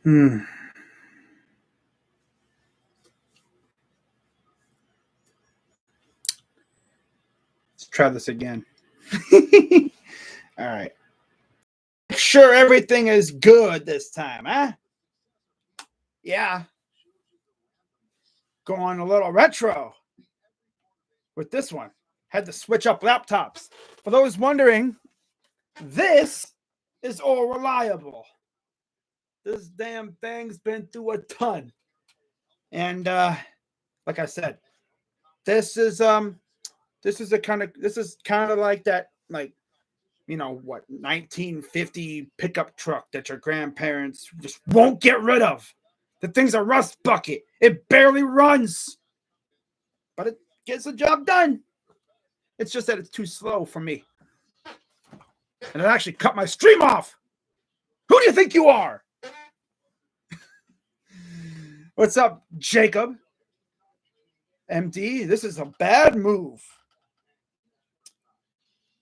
Hmm. Let's try this again. All right. Make sure everything is good this time, huh? Yeah. Going a little retro with this one. Had to switch up laptops. For those wondering, this is all reliable. This damn thing's been through a ton. And like I said, this is kind of like that, like, you know what, 1950 pickup truck that your grandparents just won't get rid of. The thing's a rust bucket. It barely runs, but it gets the job done. It's just that it's too slow for me. And it actually cut my stream off. Who do you think you are? What's up, Jacob? MD, this is a bad move.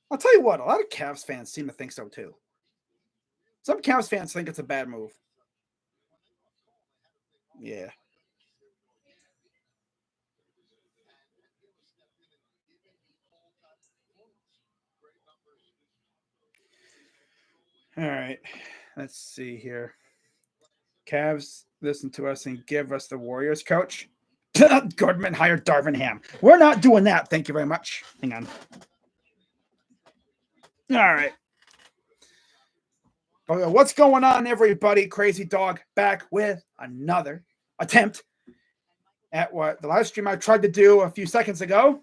I'll tell you what, a lot of Cavs fans seem to think so too. Some Cavs fans think it's a bad move. Yeah. All right. Let's see here. Cavs, listen to us and give us the Warriors coach. Goodman hired Darvin Ham. We're not doing that. Thank you very much. Hang on. All right. Okay, what's going on, everybody? Crazy Dog back with another attempt at what the live stream I tried to do a few seconds ago.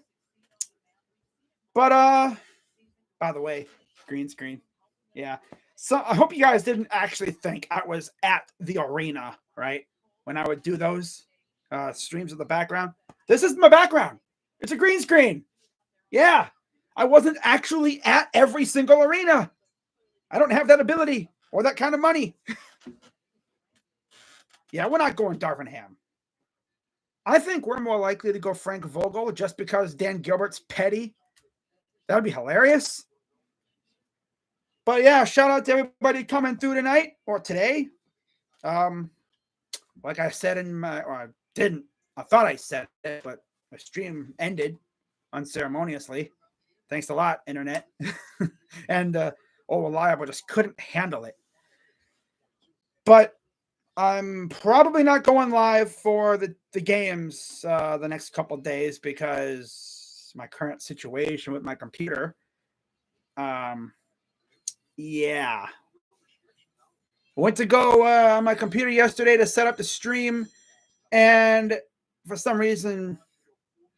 But by the way, green screen. Yeah. So I hope you guys didn't actually think I was at the arena, right? When I would do those streams of the background. This is my background. It's a green screen. Yeah. I wasn't actually at every single arena. I don't have that ability or that kind of money. Yeah, we're not going Darvin Ham. I think we're more likely to go Frank Vogel just because Dan Gilbert's petty. That would be hilarious. But yeah, shout out to everybody coming through tonight or today. Like I said in my, or I didn't, I thought I said it, but my stream ended unceremoniously. Thanks a lot, internet. And Reliable just couldn't handle it. But I'm probably not going live for the games the next couple days because my current situation with my computer. Yeah. I went to go on my computer yesterday to set up the stream, and for some reason,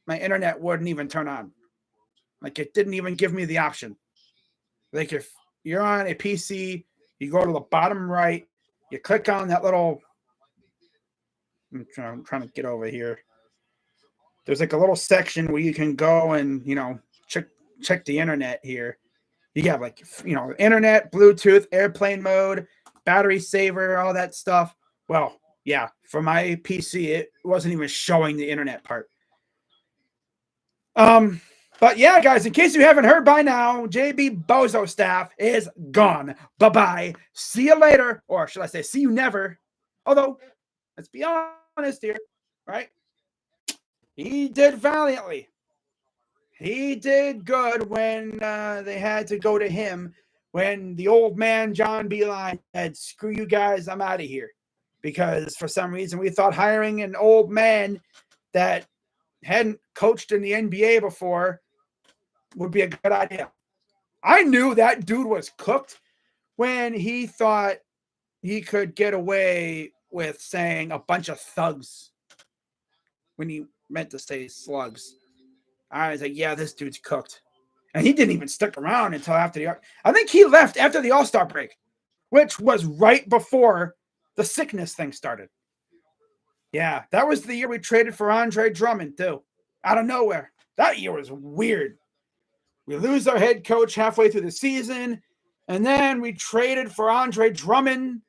my internet wouldn't even turn on. Like, it didn't even give me the option. Like, if you're on a PC, you go to the bottom right, you click on that little. I'm trying to get over here. There's like a little section where you can go and, check the internet here. You have like, internet, Bluetooth, airplane mode, battery saver, all that stuff. Well, yeah, for my PC, it wasn't even showing the internet part. But yeah, guys, in case you haven't heard by now, JB Bozo Staff is gone. Bye-bye. See you later. Or should I say, see you never. Although, let's be honest here, right? He did valiantly. He did good when they had to go to him when the old man, John Beeline, said, screw you guys, I'm out of here. Because for some reason we thought hiring an old man that hadn't coached in the NBA before would be a good idea. I knew that dude was cooked when he thought he could get away with saying a bunch of thugs when he meant to say slugs. I was like, yeah, this dude's cooked. And he didn't even stick around until after I think he left after the All-Star break, which was right before the sickness thing started. Yeah, that was the year we traded for Andre Drummond, too. Out of nowhere. That year was weird. We lose our head coach halfway through the season, and then we traded for Andre Drummond.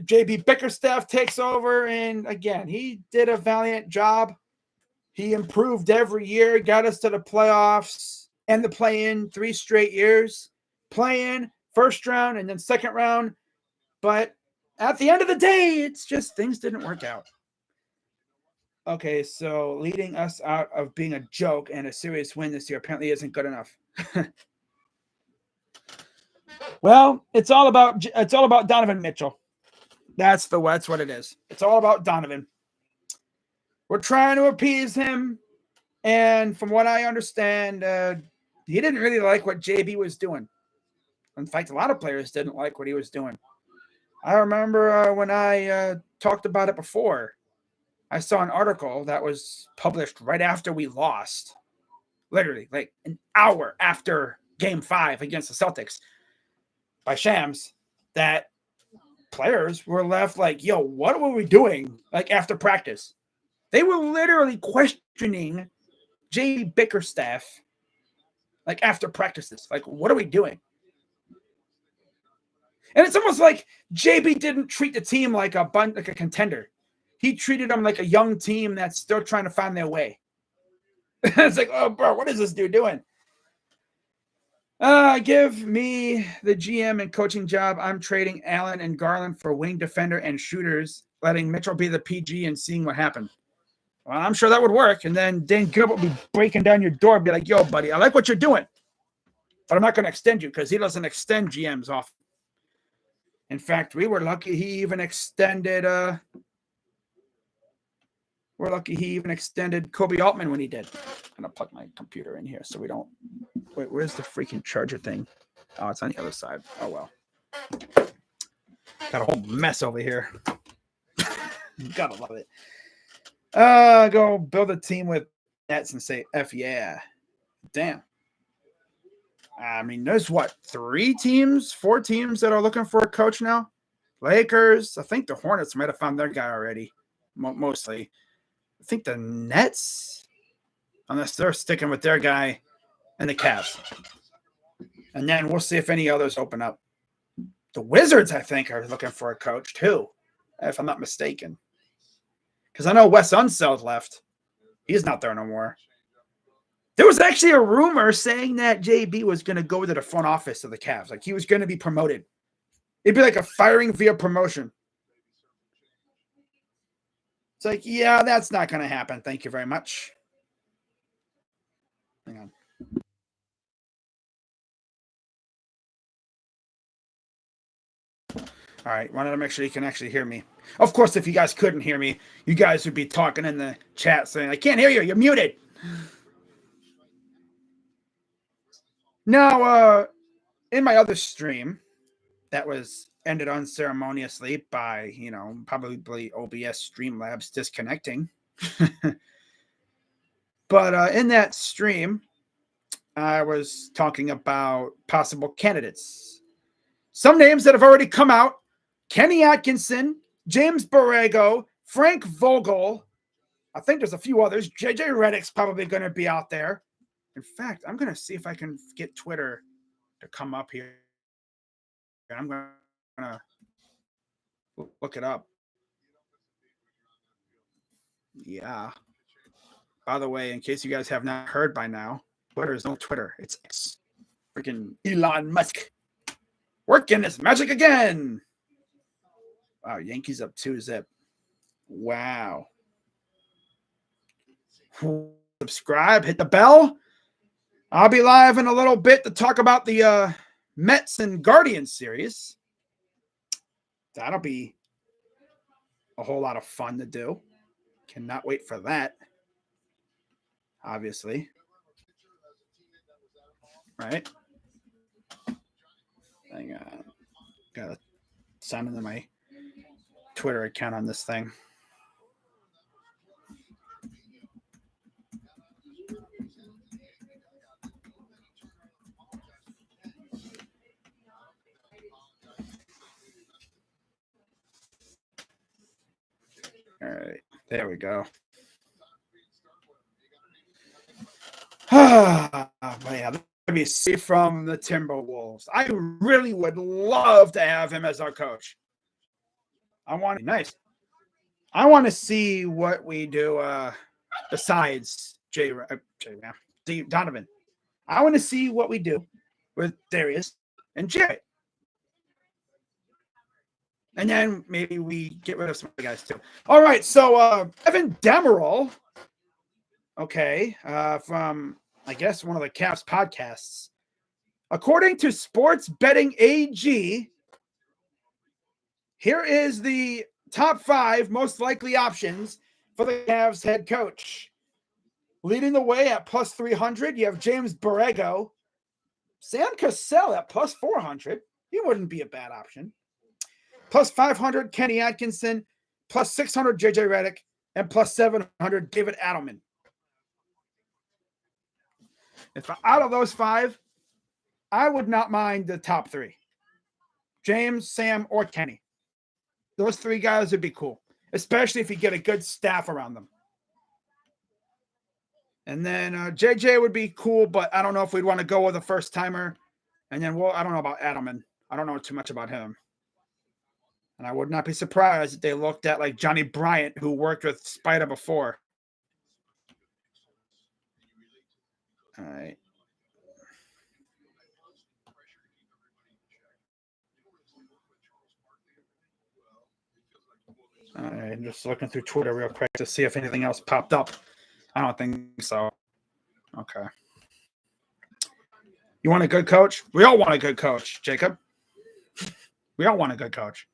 JB Bickerstaff takes over, and again, he did a valiant job. He improved every year, got us to the playoffs and the play-in 3 straight years. Play-in, first round, and then second round. But at the end of the day, it's just things didn't work out. Okay, so leading us out of being a joke and a serious win this year apparently isn't good enough. Well, it's all about Donovan Mitchell. That's what it is. It's all about Donovan. We're trying to appease him, and from what I understand, he didn't really like what JB was doing. In fact, a lot of players didn't like what he was doing. I remember when I talked about it before. I saw an article that was published right after we lost, literally like an hour after Game 5 against the Celtics by Shams, that players were left like, yo, what were we doing? Like after practice, they were literally questioning Bickerstaff, like after practices, like, what are we doing? And it's almost like JB didn't treat the team like a contender. He treated them like a young team that's still trying to find their way. It's like, oh, bro, what is this dude doing? Give me the GM and coaching job. I'm trading Allen and Garland for wing defender and shooters, letting Mitchell be the PG and seeing what happens. Well, I'm sure that would work. And then Dan Gilbert would be breaking down your door and be like, yo, buddy, I like what you're doing, but I'm not going to extend you, because he doesn't extend GMs off. In fact, we were lucky he even extended Kobe Altman when he did. I'm going to plug my computer in here so we don't... Wait, where's the freaking charger thing? Oh, it's on the other side. Oh, well. Got a whole mess over here. Gotta love it. Go build a team with Nets and say, F yeah. Damn. I mean, there's what, 4 teams that are looking for a coach now? Lakers. I think the Hornets might have found their guy already. Mostly. I think the Nets, unless they're sticking with their guy, and the Cavs. And then we'll see if any others open up. The Wizards, I think, are looking for a coach too, if I'm not mistaken. Because I know Wes Unseld left. He's not there no more. There was actually a rumor saying that JB was going to go to the front office of the Cavs. Like, he was going to be promoted. It'd be like a firing via promotion. It's like, yeah, that's not going to happen. Thank you very much. Hang on. All right, wanted to make sure you can actually hear me. Of course, if you guys couldn't hear me, you guys would be talking in the chat saying, I can't hear you, you're muted. Now, in my other stream, that was ended unceremoniously by, probably OBS Streamlabs disconnecting. But in that stream, I was talking about possible candidates. Some names that have already come out: Kenny Atkinson, James Borrego, Frank Vogel. I think there's a few others. JJ Redick's probably going to be out there. In fact, I'm going to see if I can get Twitter to come up here. I'm going to look it up. Yeah. By the way, in case you guys have not heard by now, Twitter is no Twitter. It's X. Freaking Elon Musk working his magic again. Wow, Yankees up 2-0. Wow. Subscribe, hit the bell. I'll be live in a little bit to talk about the Mets and Guardians series. That'll be a whole lot of fun to do. Cannot wait for that. Obviously. Right? Hang on. Gotta sign into my Twitter account on this thing. All right, there we go. But yeah, let me see from the Timberwolves. I really would love to have him as our coach. I want to see what we do besides Donovan. I want to see what we do with Darius and Jarrett. And then maybe we get rid of some other guys too. All right, so Evan Demerol, okay, from, I guess, one of the Caps podcasts. According to Sports Betting AG, here is the top 5 most likely options for the Cavs head coach. Leading the way at plus 300, you have James Borrego. Sam Cassell at plus 400. He wouldn't be a bad option. Plus 500, Kenny Atkinson. Plus 600, JJ Redick. And plus 700, David Adelman. If out of those 5, I would not mind the top 3. James, Sam, or Kenny. Those 3 guys would be cool, especially if you get a good staff around them. And then JJ would be cool, but I don't know if we'd want to go with a first-timer. And then, I don't know about Adelman. I don't know too much about him. And I would not be surprised if they looked at like Johnny Bryant, who worked with Spider before. All right. All right, I'm just looking through Twitter real quick to see if anything else popped up. I don't think so. Okay. You want a good coach? We all want a good coach, Jacob. We all want a good coach.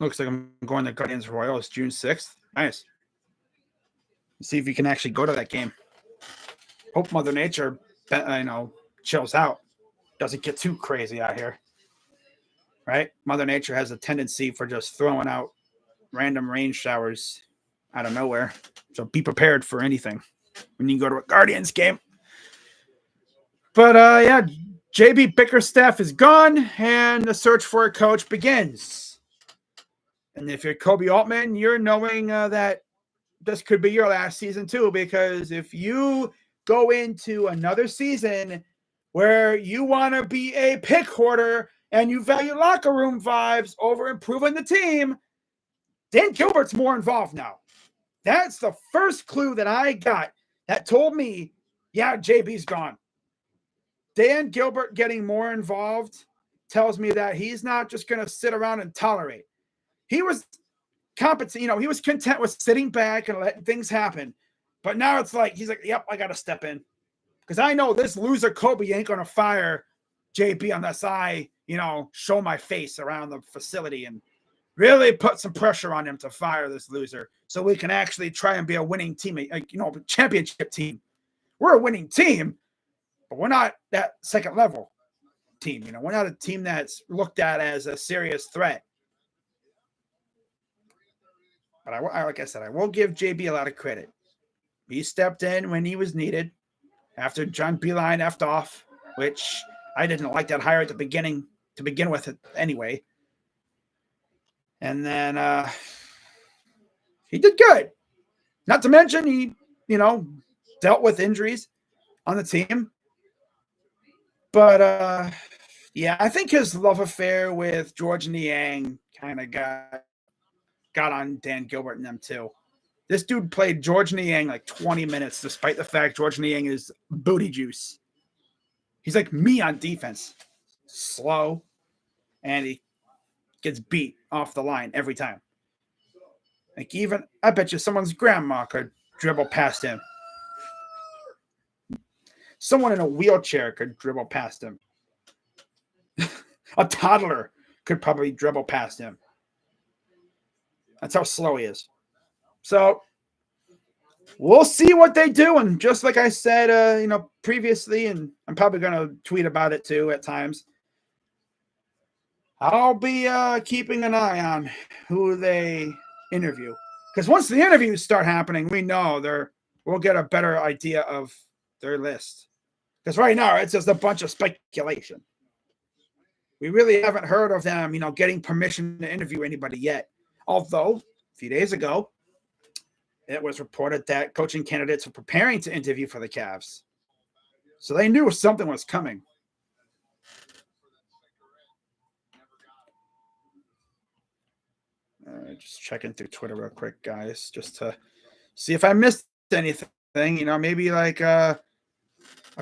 Looks like I'm going to Guardians Royals June 6th. Nice. Let's see if you can actually go to that game. Hope Mother Nature, chills out. Doesn't get too crazy out here. Right? Mother Nature has a tendency for just throwing out random rain showers out of nowhere. So be prepared for anything when you go to a Guardians game. But yeah, JB Bickerstaff is gone, and the search for a coach begins. And if you're Kobe Altman, you're knowing that this could be your last season too, because if you go into another season where you want to be a pick hoarder and you value locker room vibes over improving the team, Dan Gilbert's more involved now. That's the first clue that I got that told me, yeah, JB's gone. Dan Gilbert getting more involved tells me that he's not just going to sit around and tolerate. He was competent, he was content with sitting back and letting things happen. But now it's like, he's like, yep, I got to step in. Because I know this loser Kobe ain't going to fire JB unless I, show my face around the facility and really put some pressure on him to fire this loser so we can actually try and be a winning team, a championship team. We're a winning team, but we're not that second level team. We're not a team that's looked at as a serious threat. But like I said, I will give JB a lot of credit. He stepped in when he was needed after John Beilein effed off, which I didn't like that hire at the beginning to begin with anyway. And then he did good. Not to mention he, dealt with injuries on the team. But yeah, I think his love affair with George Niang kind of got on Dan Gilbert and them too. This dude played George Niang like 20 minutes, despite the fact George Niang is booty juice. He's like me on defense. Slow. And he gets beat off the line every time. Like I bet you someone's grandma could dribble past him. Someone in a wheelchair could dribble past him. A toddler could probably dribble past him. That's how slow he is. So we'll see what they do. And just like I said, previously, and I'm probably going to tweet about it too at times, I'll be keeping an eye on who they interview. Because once the interviews start happening, we know we'll get a better idea of their list. Because right now, it's just a bunch of speculation. We really haven't heard of them, getting permission to interview anybody yet. Although, a few days ago, it was reported that coaching candidates were preparing to interview for the Cavs. So they knew something was coming. Just checking through Twitter real quick, guys, just to see if I missed anything. Maybe like a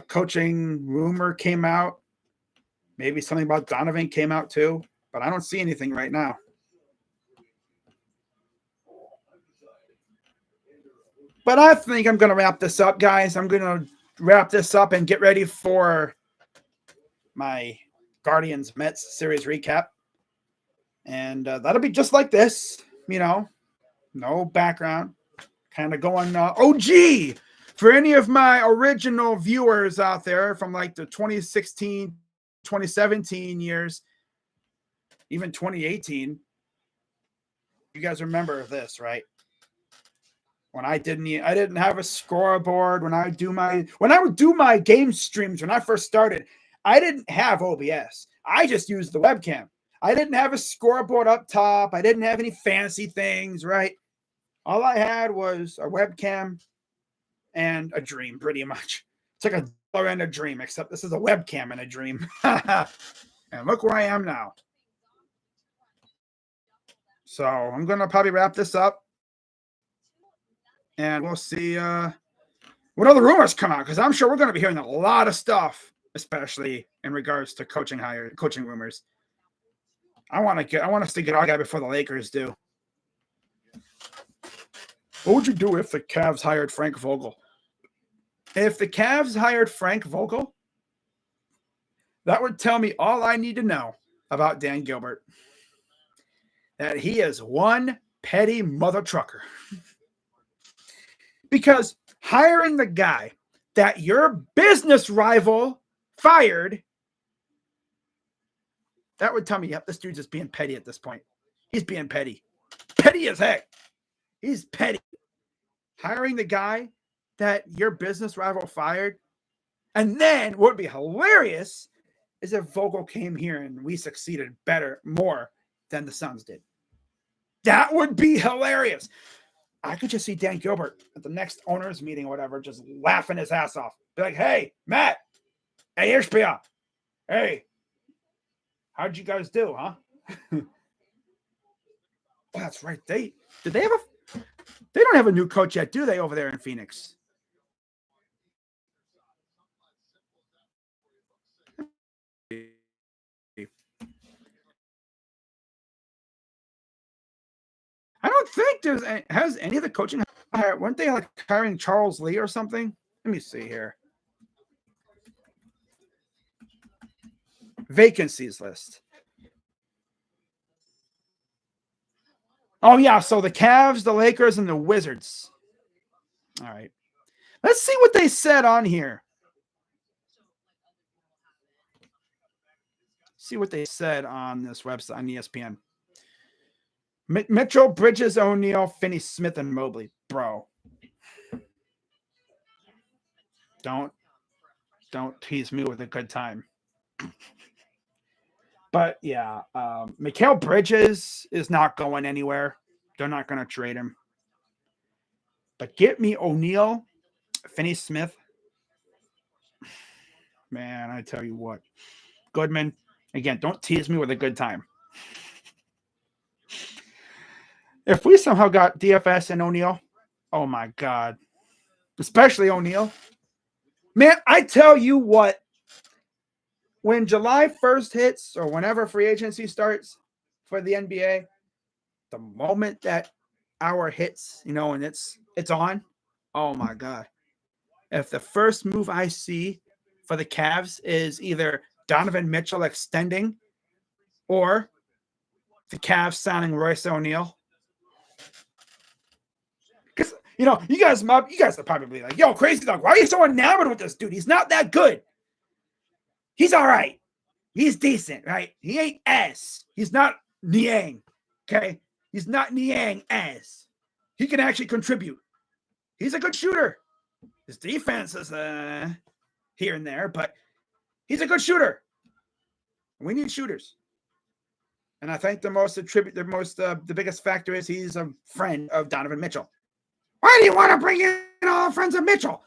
coaching rumor came out Maybe something about Donovan came out too, but I don't see anything right now. But I think I'm going to wrap this up, guys. I'm going to wrap this up and get ready for my Guardians Mets series recap. And that'll be just like this, no background, kind of going OG for any of my original viewers out there from like the 2016, 2017 years, even 2018. You guys remember this, right? When I didn't have a scoreboard, when I would do my game streams when I first started, I didn't have OBS. I just used the webcam. I didn't have a scoreboard up top. I didn't have any fancy things, right? All I had was a webcam and a dream, pretty much. It's like a dollar and a dream, except this is a webcam and a dream. And look where I am now. So I'm going to probably wrap this up. And we'll see what other rumors come out, because I'm sure we're going to be hearing a lot of stuff, especially in regards to coaching rumors. I want us to get our guy before the Lakers do. What would you do if the Cavs hired Frank Vogel? If the Cavs hired Frank Vogel, that would tell me all I need to know about Dan Gilbert. That he is one petty mother trucker. Because hiring the guy that your business rival fired, that would tell me, yep, this dude's just being petty at this point. He's being petty. Petty as heck. He's petty. Hiring the guy that your business rival fired. And then what would be hilarious is if Vogel came here and we succeeded more than the Suns did. That would be hilarious. I could just see Dan Gilbert at the next owners meeting or whatever, just laughing his ass off. Be like, hey, Matt. Hey, Ishbia. Hey, how'd you guys do, huh? Oh, that's right. They don't have a new coach yet, do they, over there in Phoenix? I don't think has any of the coaching. Weren't they like hiring Charles Lee or something? Let me see here. Vacancies list. Oh, yeah. So the Cavs, the Lakers, and the Wizards. All right. Let's see what they said on here. See what they said on this website, on ESPN. Mitchell, Bridges, O'Neal, Finney, Smith, and Mobley. Bro. Don't tease me with a good time. But, yeah, Mikal Bridges is not going anywhere. They're not going to trade him. But get me O'Neal, Finney Smith. Man, I tell you what. Goodman. Again, don't tease me with a good time. If we somehow got DFS and O'Neal, oh, my God. Especially O'Neal. Man, I tell you what. When July 1st hits or whenever free agency starts for the NBA, the moment that hour hits, and it's on, oh, my God. If the first move I see for the Cavs is either Donovan Mitchell extending or the Cavs signing Royce O'Neal. Because, you guys are probably like, yo, Crazy Dog, why are you so enamored with this dude? He's not that good. He's all right. He's decent, right? He ain't ass. He's not Niang, okay? He's not Niang ass. He can actually contribute. He's a good shooter. His defense is here and there, but he's a good shooter. We need shooters. And I think the biggest factor is he's a friend of Donovan Mitchell. Why do you want to bring in all the friends of Mitchell?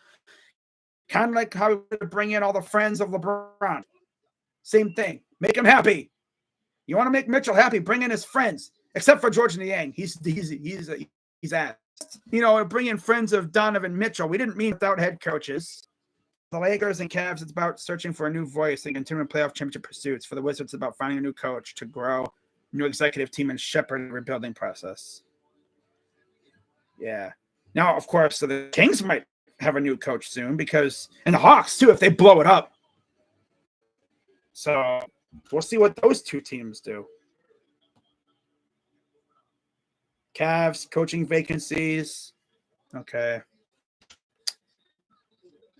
Kind of like how we would bring in all the friends of LeBron. Same thing. Make him happy. You want to make Mitchell happy, bring in his friends. Except for George Niang. He's ass. Bring in friends of Donovan Mitchell. We didn't mean without head coaches. the Lakers and Cavs, it's about searching for a new voice and continuing playoff championship pursuits. For the Wizards, it's about finding a new coach to grow, new executive team, and shepherd the rebuilding process. Yeah. Now, of course, so the Kings might have a new coach soon because, and the Hawks too, if they blow it up. So we'll see what those two teams do. Cavs, coaching vacancies. Okay.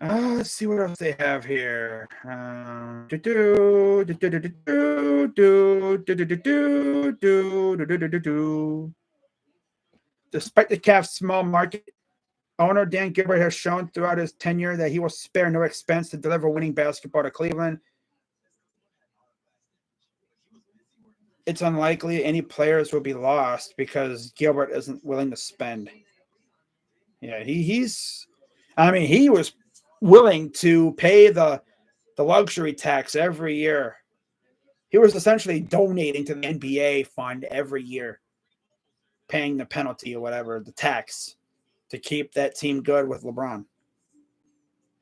Let's see what else they have here. Despite the Cavs' small market, owner Dan Gilbert has shown throughout his tenure that he will spare no expense to deliver winning basketball to Cleveland. It's unlikely any players will be lost because Gilbert isn't willing to spend. Yeah, he was willing to pay the luxury tax every year. He was essentially donating to the NBA fund every year, paying the penalty or whatever, the tax, to keep that team good with LeBron.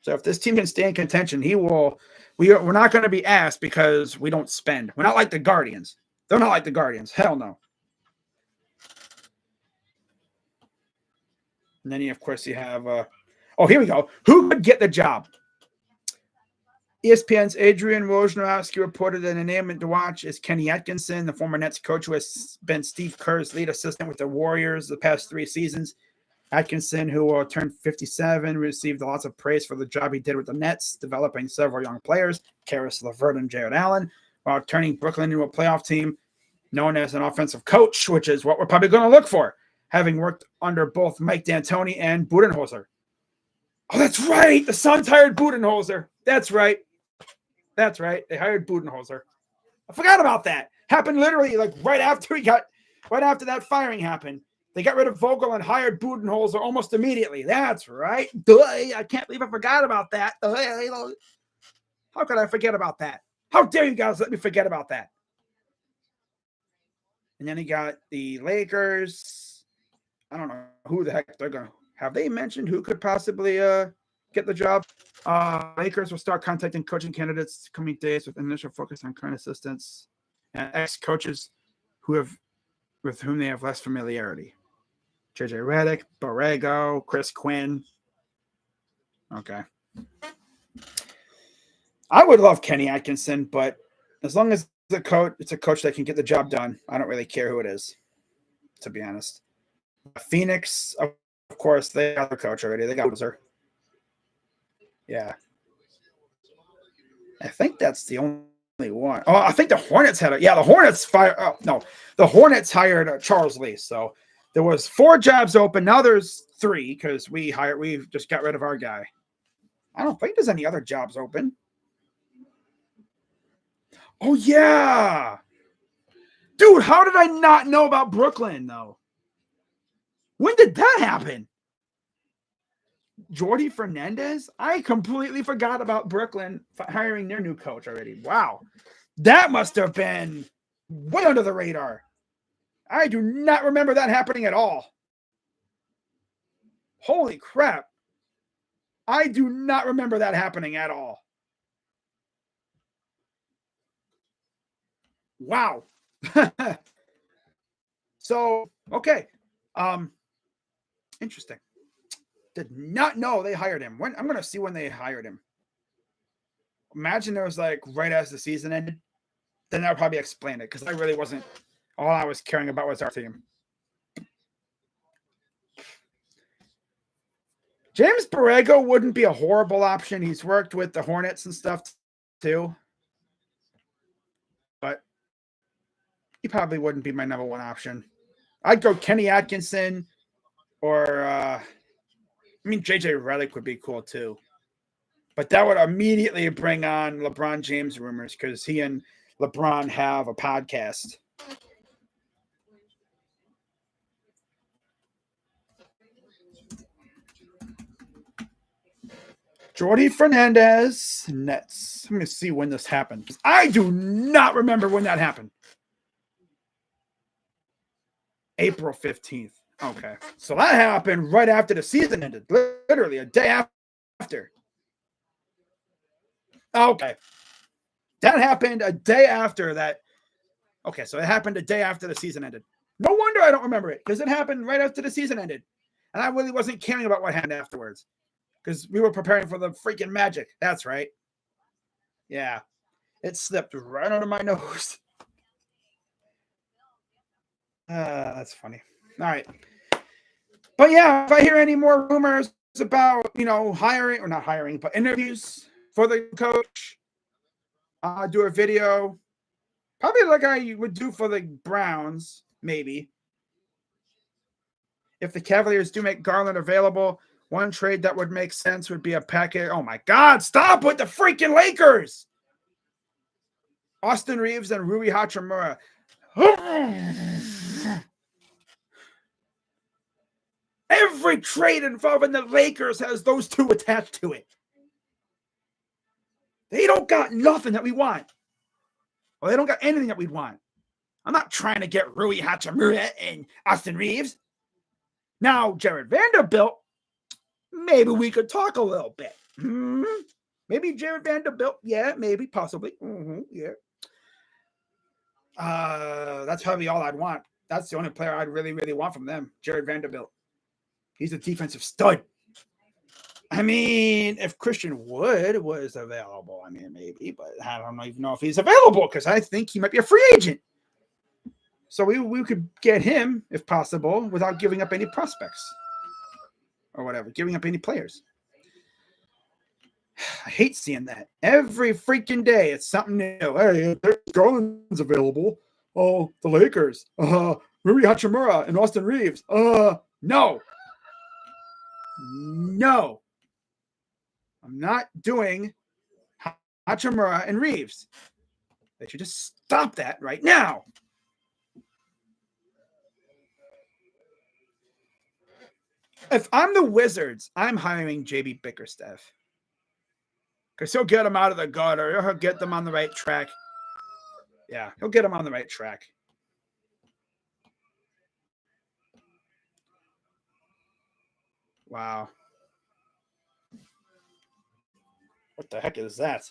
So if this team can stay in contention, we're not going to be asked because we don't spend. We're not like the Guardians. They're not like the Guardians. Hell no. And then, of course, you have, here we go. Who could get the job? ESPN's Adrian Wojnarowski reported that a name to watch is Kenny Atkinson, the former Nets coach who has been Steve Kerr's lead assistant with the Warriors the past 3 seasons. Atkinson, who will turn 57, received lots of praise for the job he did with the Nets, developing several young players, Karis LeVert and Jared Allen, while turning Brooklyn into a playoff team known as an offensive coach, which is what we're probably going to look for, having worked under both Mike D'Antoni and Budenholzer. Oh, that's right. The Suns hired Budenholzer. That's right. They hired Budenholzer. I forgot about that. Happened literally like right after that firing happened. They got rid of Vogel and hired Budenholzer almost immediately. That's right. Duh. I can't believe I forgot about that. How could I forget about that? How dare you guys let me forget about that? And then he got the Lakers. I don't know who the heck they're going to have. They mentioned who could possibly get the job? Lakers will start contacting coaching candidates coming days with initial focus on current assistants and ex-coaches with whom they have less familiarity. JJ Redick, Borrego, Chris Quinn. Okay. I would love Kenny Atkinson, but as long as it's a coach that can get the job done, I don't really care who it is, to be honest. Phoenix, of course, they got their coach already. They got Loser. Yeah. I think that's the only one. Oh, I think the Hornets had it. Yeah, the Hornets fired. Oh, no. The Hornets hired Charles Lee. So there was 4 jobs open. Now there's 3 because we just got rid of our guy. I don't think there's any other jobs open. Oh, yeah. Dude, how did I not know about Brooklyn, though? When did that happen? Jordi Fernandez? I completely forgot about Brooklyn hiring their new coach already. Wow. That must have been way under the radar. I do not remember that happening at all. Holy crap. I do not remember that happening at all. Wow. So, okay. Interesting. Did not know they hired him. I'm going to see when they hired him. Imagine it was like right as the season ended. Then that would probably explain it because I really wasn't. All I was caring about was our team. James Borrego wouldn't be a horrible option. He's worked with the Hornets and stuff too. But he probably wouldn't be my number 1 option. I'd go Kenny Atkinson or JJ Redick would be cool too. But that would immediately bring on LeBron James rumors because he and LeBron have a podcast. Jordi Fernandez, Nets. Let me see when this happened. I do not remember when that happened. April 15th. Okay. So that happened right after the season ended. Literally a day after. Okay. That happened a day after that. Okay, so it happened a day after the season ended. No wonder I don't remember it, because it happened right after the season ended. And I really wasn't caring about what happened afterwards, because we were preparing for the freaking Magic. That's right. Yeah. It slipped right under my nose. That's funny. All right. But yeah, if I hear any more rumors about, hiring, or not hiring, but interviews for the coach, I'll do a video. Probably like I would do for the Browns, maybe. If the Cavaliers do make Garland available, one trade that would make sense would be a package. Oh my God, stop with the freaking Lakers. Austin Reeves and Rui Hachimura. Every trade involving the Lakers has those two attached to it. They don't got nothing that we want. Well, they don't got anything that we'd want. I'm not trying to get Rui Hachimura and Austin Reeves. Now, Jared Vanderbilt, maybe we could talk a little bit. Maybe Jared Vanderbilt. Yeah, maybe, possibly. Yeah. That's probably all I'd want. That's the only player I'd really, really want from them, Jared Vanderbilt. He's a defensive stud. I mean, if Christian Wood was available, I mean, maybe, but I don't even know if he's available, because I think he might be a free agent. So we could get him, if possible, without giving up any prospects or whatever, giving up any players. I hate seeing that. Every freaking day, it's something new. Hey, Garland's available. Oh, the Lakers. Rui Hachimura and Austin Reeves. No. I'm not doing Hachimura and Reeves. They should just stop that right now. If I'm the Wizards, I'm hiring JB Bickerstaff. Because he'll get them out of the gutter. He'll get them on the right track. Yeah, he'll get them on the right track. Wow. What the heck is that?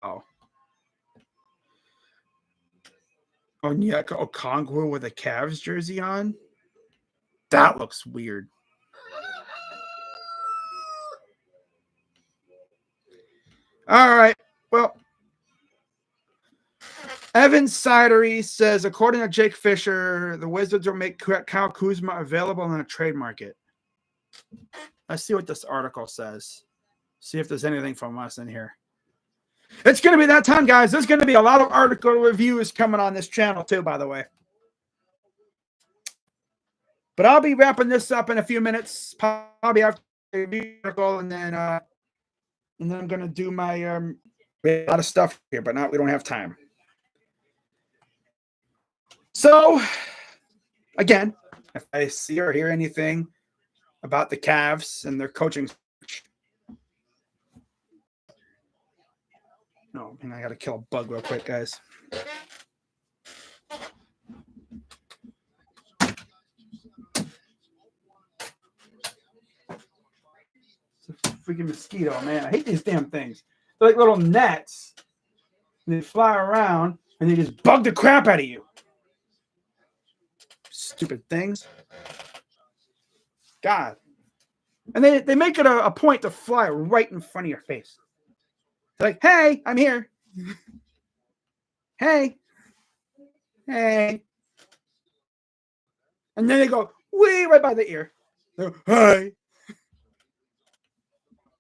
Oh. Onyeka Okongwu with a Cavs jersey on? That looks weird. All right. Well, Evan Sidery says, according to Jake Fisher, the Wizards will make Kyle Kuzma available in the trade market. Let's see what this article says. See if there's anything from us in here. It's going to be that time, guys. There's going to be a lot of article reviews coming on this channel, too, by the way. But I'll be wrapping this up in a few minutes, probably after the article, and then I'm going to do my a lot of stuff here, but we don't have time. So, again, if I see or hear anything about the Cavs and their coaching, no, I got to kill a bug real quick, guys. It's a freaking mosquito, man. I hate these damn things. They're like little nets. And they fly around and they just bug the crap out of you. Stupid things. God. And they make it a point to fly right in front of your face. They're like, hey, I'm here. Hey. And then they go way right by the ear. They go, hey.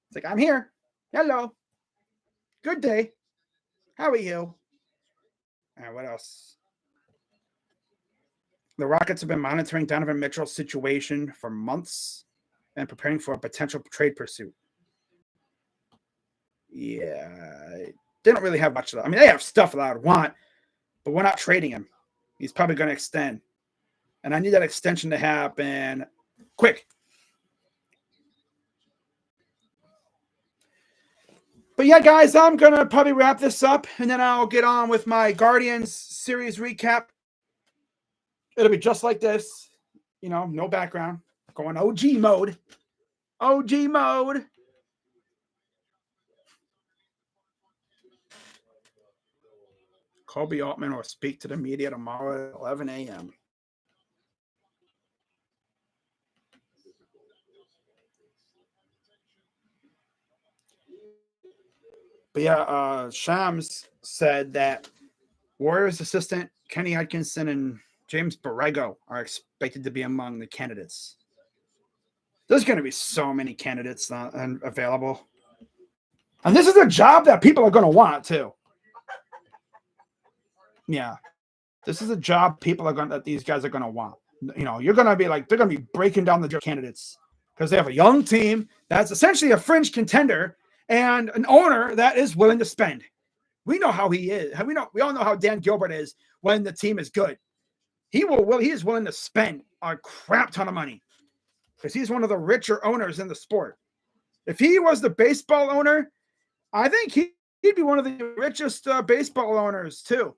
It's like, I'm here. Hello. Good day. How are you? All right, what else? The Rockets have been monitoring Donovan Mitchell's situation for months and preparing for a potential trade pursuit. Yeah, they don't really have much of that. I mean, they have stuff that I would want, but we're not trading him. He's probably going to extend. And I need that extension to happen quick. But yeah, guys, I'm going to probably wrap this up, and then I'll get on with my Guardians series recap. It'll be just like this, no background, going OG mode. OG mode. Kobe Altman will speak to the media tomorrow at 11 a.m. But yeah, Shams said that Warriors assistant Kenny Atkinson and James Borrego are expected to be among the candidates. There's going to be so many candidates available. And this is a job that people are going to want, too. Yeah. This is a job that these guys are going to want. You know, you're going to be like, they're going to be breaking down the candidates because they have a young team that's essentially a fringe contender and an owner that is willing to spend. We know how he is. We all know how Dan Gilbert is when the team is good. He is willing to spend a crap ton of money because he's one of the richer owners in the sport. If he was the baseball owner, I think he'd be one of the richest baseball owners too.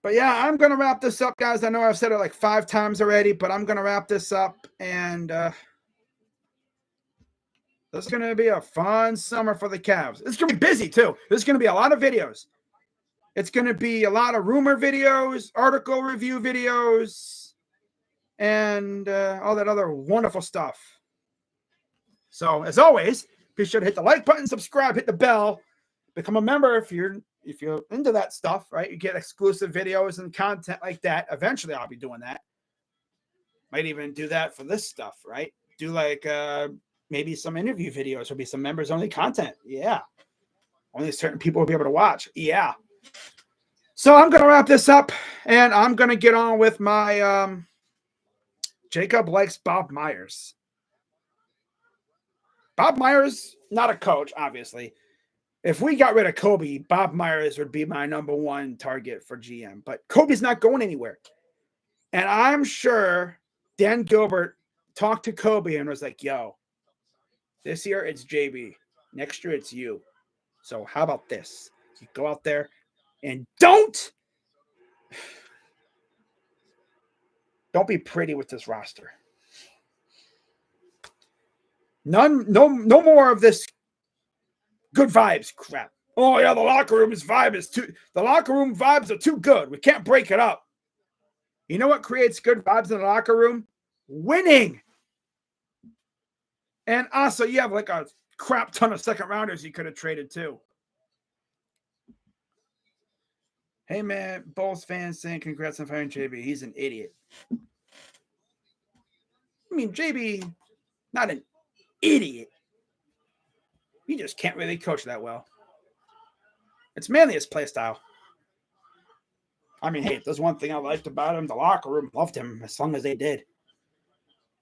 But yeah, I'm going to wrap this up, guys. I know I've said it like 5 times already, but I'm going to wrap this up. And this is going to be a fun summer for the Cavs. It's going to be busy, too. There's going to be a lot of videos. It's going to be a lot of rumor videos, article review videos, and all that other wonderful stuff. So, as always, be sure to hit the like button, subscribe, hit the bell, become a member if you're into that stuff, right? You get exclusive videos and content like that. Eventually, I'll be doing that. Might even do that for this stuff, right? Do like maybe some interview videos. There'll be some members-only content. Yeah. Only certain people will be able to watch. Yeah. So I'm going to wrap this up, and I'm going to get on with my Jacob likes Bob Myers. Bob Myers, not a coach, obviously. If we got rid of Kobe, Bob Myers would be my number 1 target for GM. But Kobe's not going anywhere. And I'm sure Dan Gilbert talked to Kobe and was like, yo, this year it's JB. Next year it's you. So how about this? You go out there and don't be pretty with this roster. No more of this good vibes crap. Oh yeah, the locker room vibes are too good. We can't break it up. You know what creates good vibes in the locker room? Winning. And also, you have like a crap ton of second rounders you could have traded too. Hey man, Bulls fans saying congrats on firing JB. He's an idiot. I mean, JB, not an idiot. He just can't really coach that well. It's mainly his play style. I mean, hey, there's one thing I liked about him. The locker room loved him as long as they did.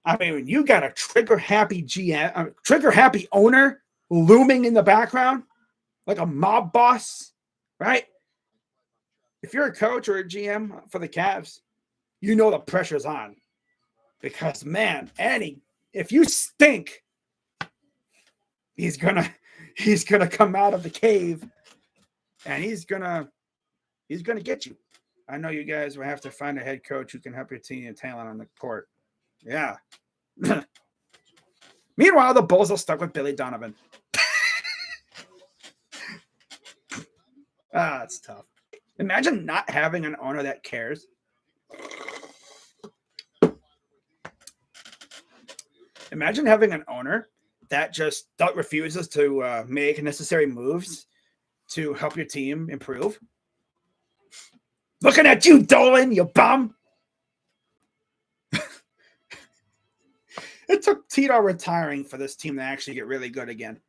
I mean, when you got a trigger-happy GM, trigger-happy owner looming in the background, like a mob boss, right? If you're a coach or a GM for the Cavs, you know the pressure's on. Because, man, if you stink, he's gonna come out of the cave and he's gonna get you. I know you guys will have to find a head coach who can help your team and talent on the court. Yeah. Meanwhile, the Bulls are stuck with Billy Donovan. It's tough. Imagine not having an owner that cares. Imagine having an owner that just refuses to make necessary moves to help your team improve. Looking at you, Dolan, you bum. It took Tito retiring for this team to actually get really good again.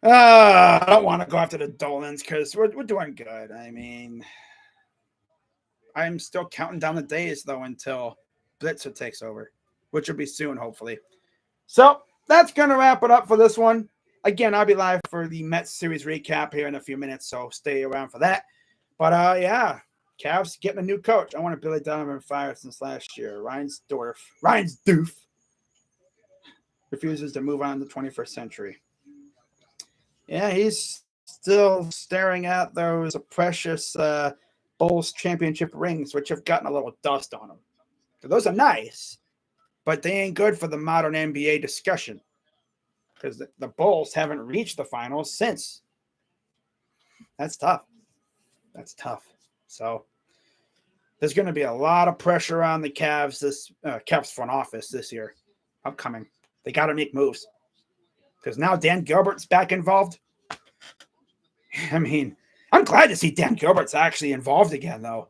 I don't want to go after the Dolans because we're doing good. I mean, I'm still counting down the days, though, until Blitzer takes over, which will be soon, hopefully. So that's going to wrap it up for this one. Again, I'll be live for the Mets series recap here in a few minutes, so stay around for that. But, yeah, Cavs getting a new coach. I wanted Billy Donovan fired since last year. Reinsdorf refuses to move on to the 21st century. Yeah, he's still staring at those precious Bulls championship rings, which have gotten a little dust on them. So those are nice, but they ain't good for the modern NBA discussion because the Bulls haven't reached the finals since. That's tough. That's tough. So there's going to be a lot of pressure on the Cavs front office this year, upcoming. They got to make moves because now Dan Gilbert's back involved. I mean, I'm glad to see Dan Gilbert's actually involved again, though.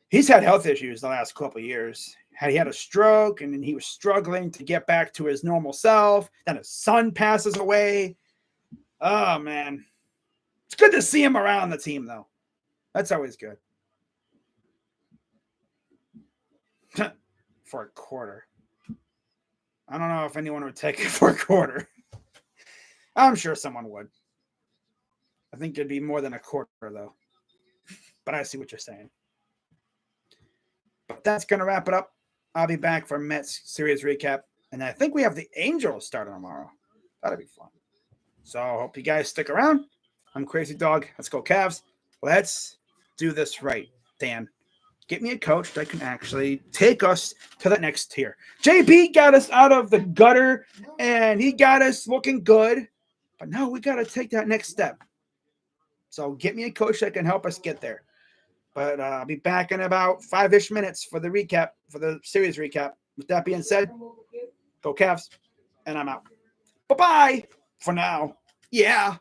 He's had health issues the last couple of years. He had a stroke, and then he was struggling to get back to his normal self. Then his son passes away. Oh, man. It's good to see him around the team, though. That's always good. For a quarter. I don't know if anyone would take it for a quarter. I'm sure someone would. I think it'd be more than a quarter, though. But I see what you're saying. But that's going to wrap it up. I'll be back for Mets series recap. And I think we have the Angels starting tomorrow. That'll be fun. So I hope you guys stick around. I'm Crazy Dog. Let's go Cavs. Let's do this right, Dan. Get me a coach that can actually take us to the next tier. JB got us out of the gutter, and he got us looking good. But now we got to take that next step. So get me a coach that can help us get there. But I'll be back in about 5-ish minutes for the recap, for the series recap. With that being said, go Cavs, and I'm out. Bye-bye for now. Yeah.